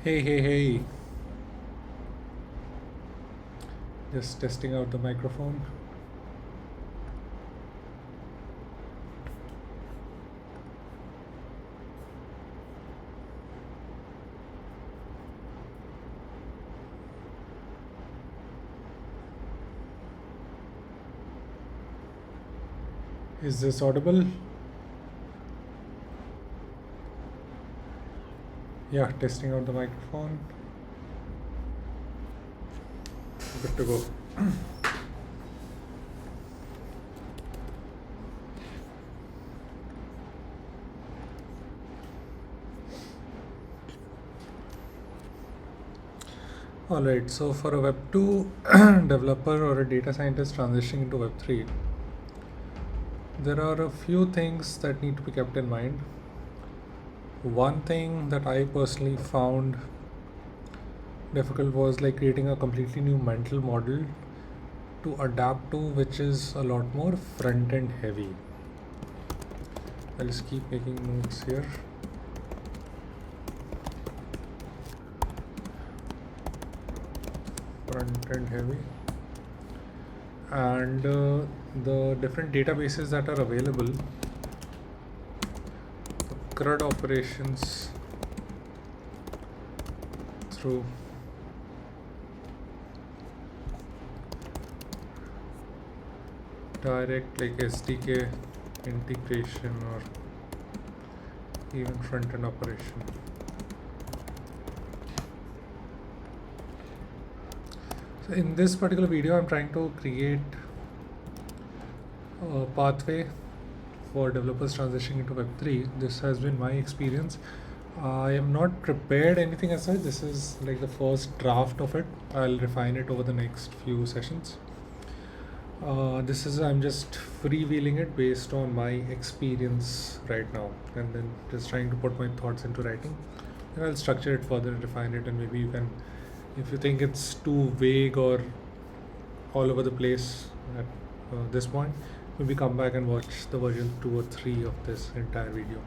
Hey, hey, hey. Just testing out the microphone. Is this audible? Yeah, testing out the microphone. Good to go. Alright, so for a Web2 developer or a data scientist transitioning into Web3, there are a few things that need to be kept in mind. One thing that I personally found difficult was like creating a completely new mental model to adapt to, which is a lot more front end heavy. I'll just keep making notes here. Front end heavy, and the different databases that are available, the CRUD operations through direct like SDK integration or even front end operation. So in this particular video, I'm trying to create a pathway for developers transitioning into Web3. This has been my experience. I am not prepared anything as such. This is like the first draft of it. I'll refine it over the next few sessions. I'm just freewheeling it based on my experience right now, and then just trying to put my thoughts into writing. And I'll structure it further and refine it, and maybe you can, if you think it's too vague or all over the place at this point, maybe come back and watch the version 2 or 3 of this entire video.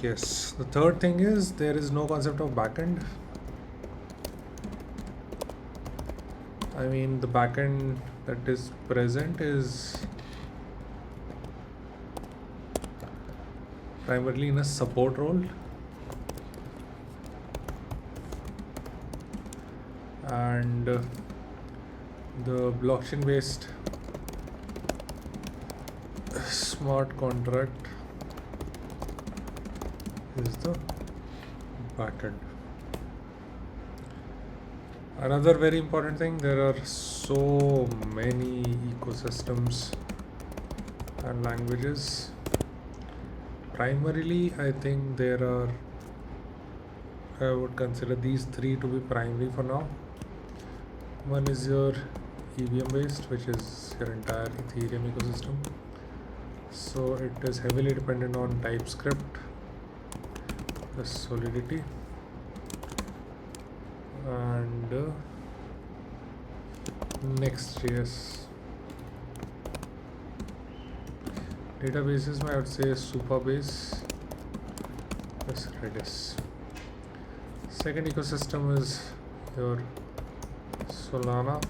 Yes, the third thing is there is no concept of backend. I mean, the backend that is present is primarily in a support role, and the blockchain based smart contract is the backend. Another very important thing, there are so many ecosystems and languages. Primarily, I think I would consider these three to be primary for now. One is your EVM based, which is your entire Ethereum ecosystem. So it is heavily dependent on TypeScript, the Solidity, and Next.js. Databases, I would say Supabase plus Redis. Second ecosystem is your Solana,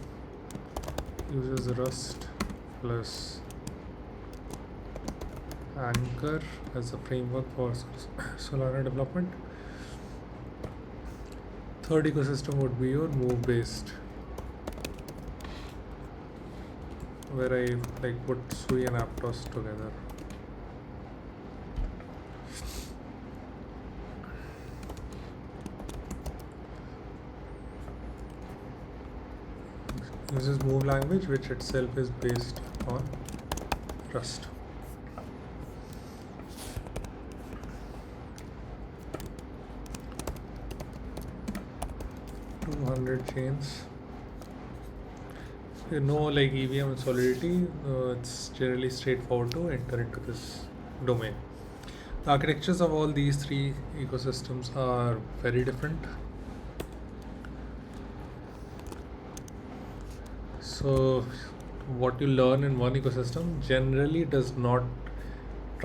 uses Rust plus Anchor as a framework for Solana development. Third ecosystem would be your Move based, where I like put Sui and Aptos together. Uses Move language, which itself is based on Rust. Chains. You know, like EVM and Solidity, it's generally straightforward to enter into this domain. The architectures of all these three ecosystems are very different. So what you learn in one ecosystem generally does not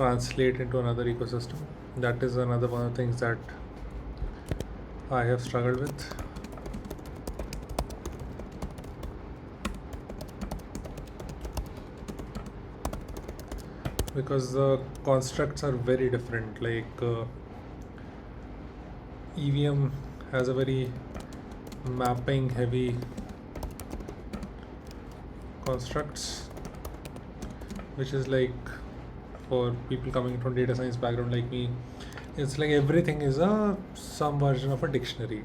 translate into another ecosystem. That is another one of the things that I have struggled with. Because the constructs are very different. Like EVM has a very mapping heavy constructs, which is like, for people coming from data science background like me, it's like everything is some version of a dictionary.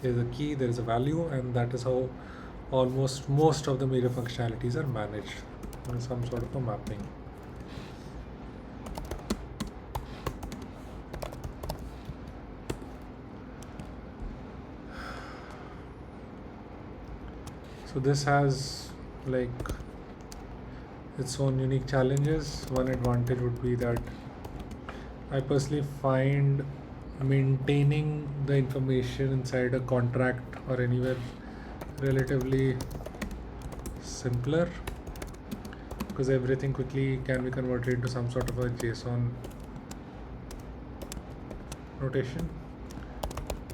There's a key, there is a value, and that is how almost most of the major functionalities are managed in some sort of a mapping. So this has like its own unique challenges. One advantage would be that I personally find maintaining the information inside a contract or anywhere relatively simpler, because everything quickly can be converted into some sort of a JSON notation.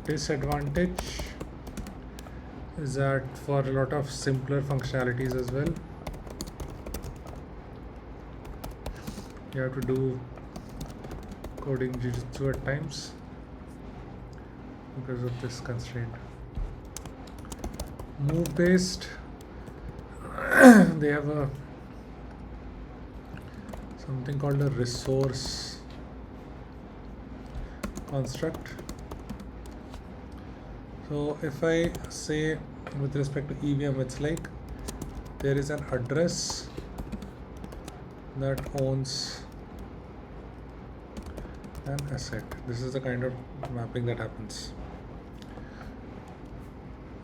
Disadvantage is that for a lot of simpler functionalities as well, you have to do coding jujitsu at times because of this constraint. Move based, they have a something called a resource construct. So if I say with respect to EVM, it's like there is an address that owns an asset. This is the kind of mapping that happens.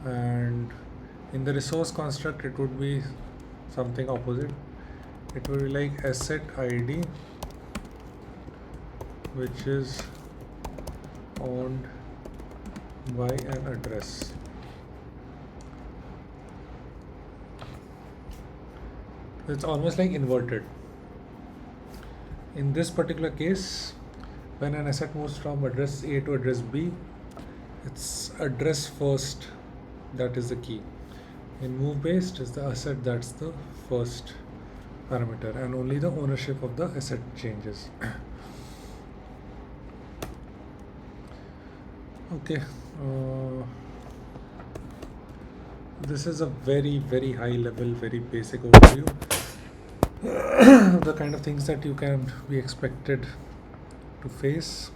And in the resource construct, it would be something opposite. It would be like asset ID, which is owned by an address. It's almost like inverted. In this particular case, when an asset moves from address A to address B, it's address first that is the key. In move based, is the asset that's the first parameter, and only the ownership of the asset changes. Okay, this is a very high level, very basic overview of the kind of things that you can be expected to face.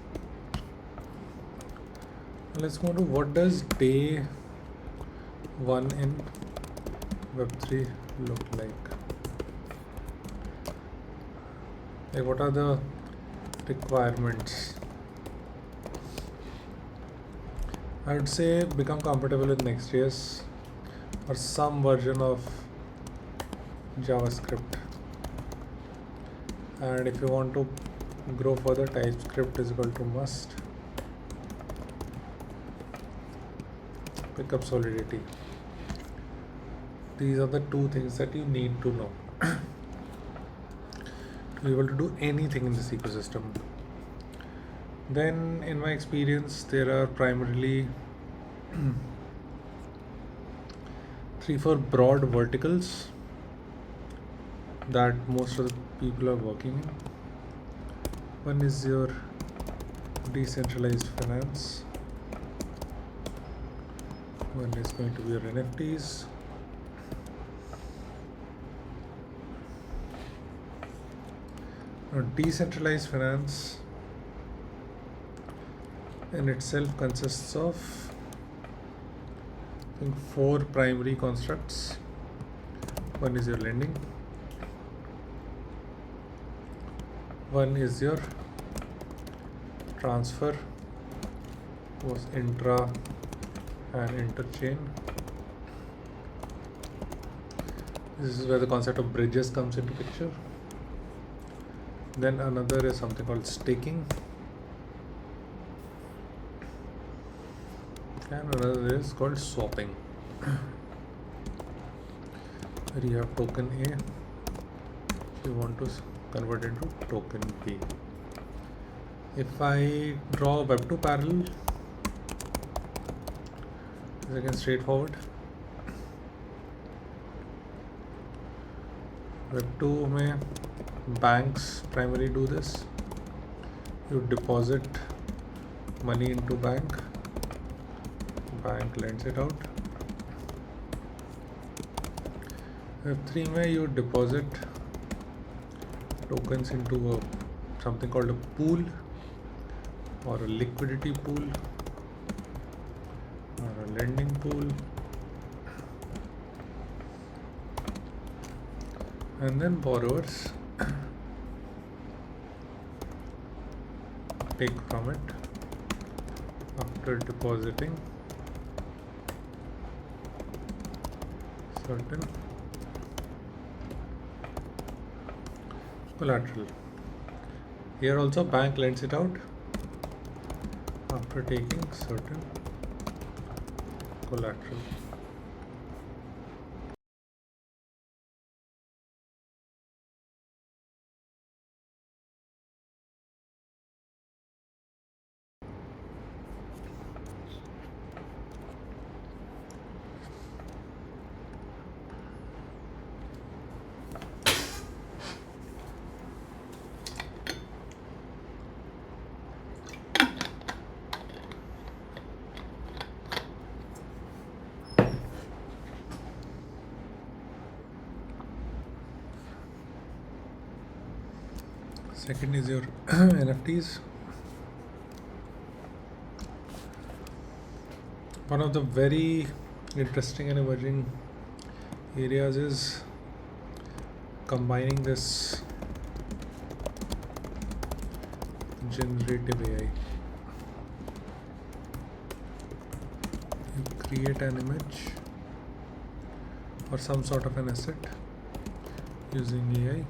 Let's move to what does day one in Web3 look like. Like, what are the requirements? I would say become compatible with Next.js or some version of JavaScript. And if you want to grow further, TypeScript is equal to must. Pick up Solidity. These are the two things that you need to know to be able to do anything in this ecosystem. Then, in my experience, there are primarily 3-4 broad verticals that most of the people are working in. One is your decentralized finance. One is going to be your NFTs. Now, decentralized finance in itself consists of, I think, 4 primary constructs. One is your lending. One is your transfer, was intra and interchain. This is where the concept of bridges comes into picture. Then another is something called staking, and another is called swapping, where you have token A, if you want to convert into token P. If I draw Web2 parallel, it's again straightforward. Web2 में banks primarily do this. You deposit money into bank lends it out. Web3 में you deposit tokens into something called a pool or a liquidity pool or a lending pool, and then borrowers take from it after depositing certain collateral. Here also bank lends it out after taking certain collateral. Second is your NFTs. One of the very interesting and emerging areas is combining this generative AI. You create an image or some sort of an asset using AI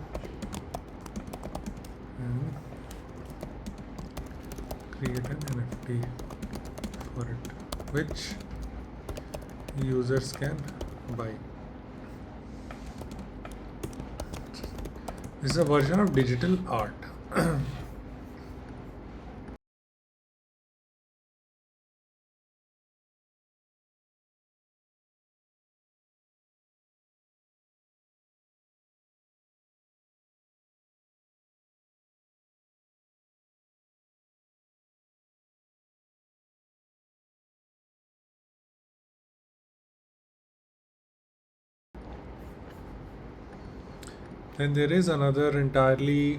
and create an NFT for it, which users can buy. This is a version of digital art. Then there is another entirely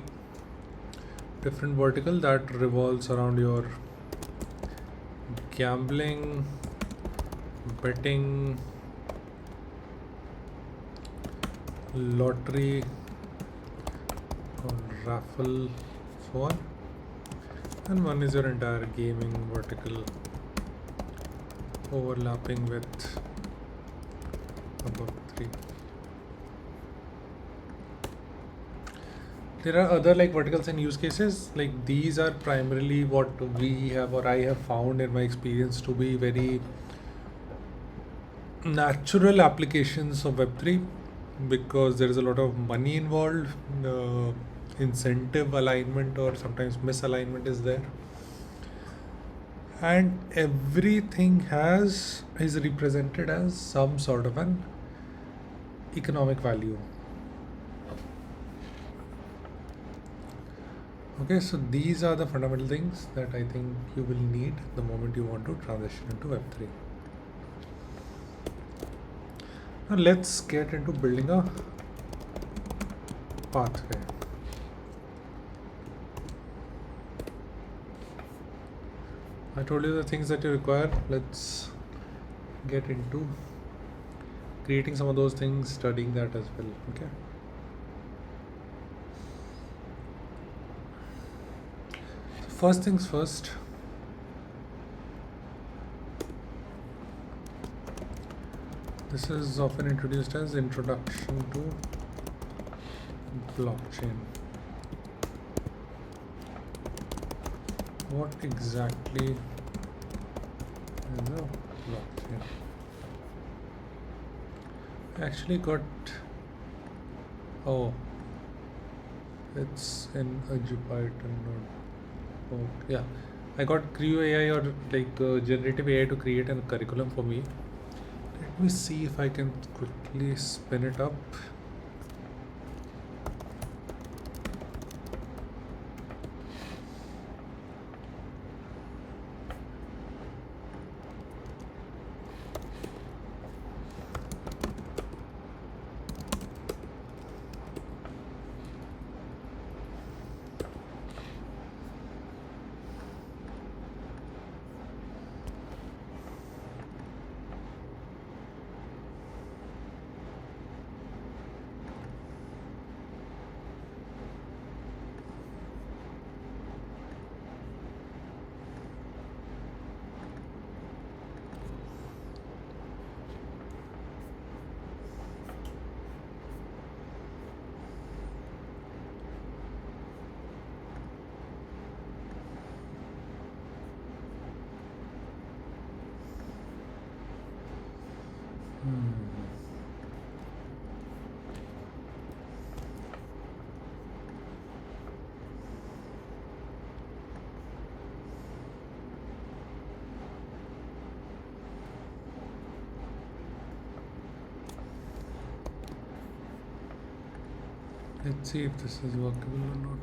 different vertical that revolves around your gambling, betting, lottery, or raffle, so on. And one is your entire gaming vertical overlapping with above 3. There are other like verticals and use cases. Like these are primarily what we have or I have found in my experience to be very natural applications of Web3 because there is a lot of money involved, incentive alignment or sometimes misalignment is there, and everything is represented as some sort of an economic value. Okay, so these are the fundamental things that I think you will need the moment you want to transition into Web3. Now let's get into building a pathway. I told you the things that you require. Let's get into creating some of those things, studying that as well. Okay. So first things first. This is often introduced as Introduction to Blockchain. What exactly is a blockchain? I actually got It's in a Jupyter notebook. Yeah, I got Creo AI or like generative AI to create a curriculum for me. Let me see if I can quickly spin it up. Let's see if this is workable or not.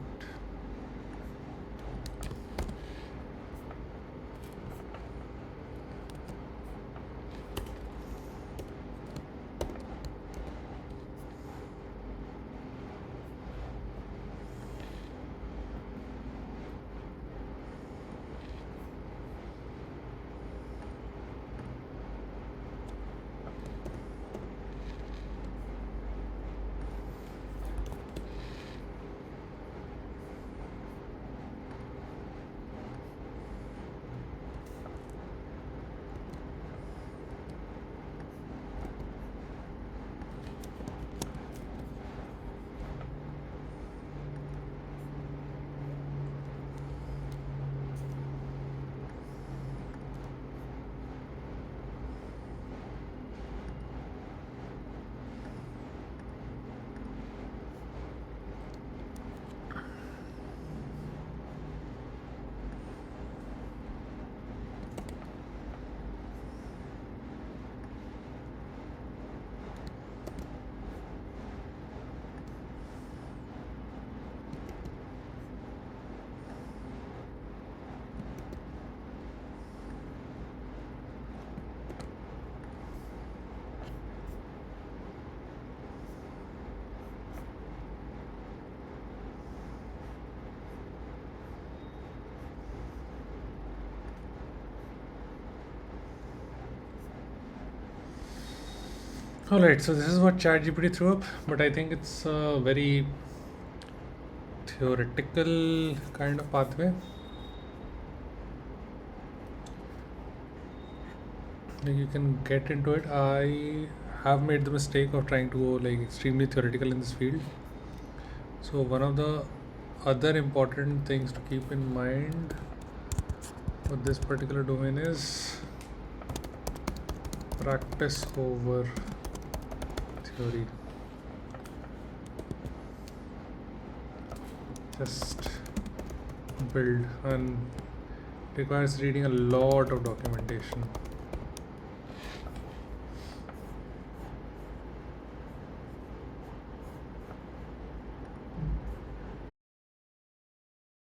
Alright, so this is what ChatGPT threw up, but I think it's a very theoretical kind of pathway. Like you can get into it. I have made the mistake of trying to go like extremely theoretical in this field. So one of the other important things to keep in mind for this particular domain is practice over theory. Just build, and requires reading a lot of documentation.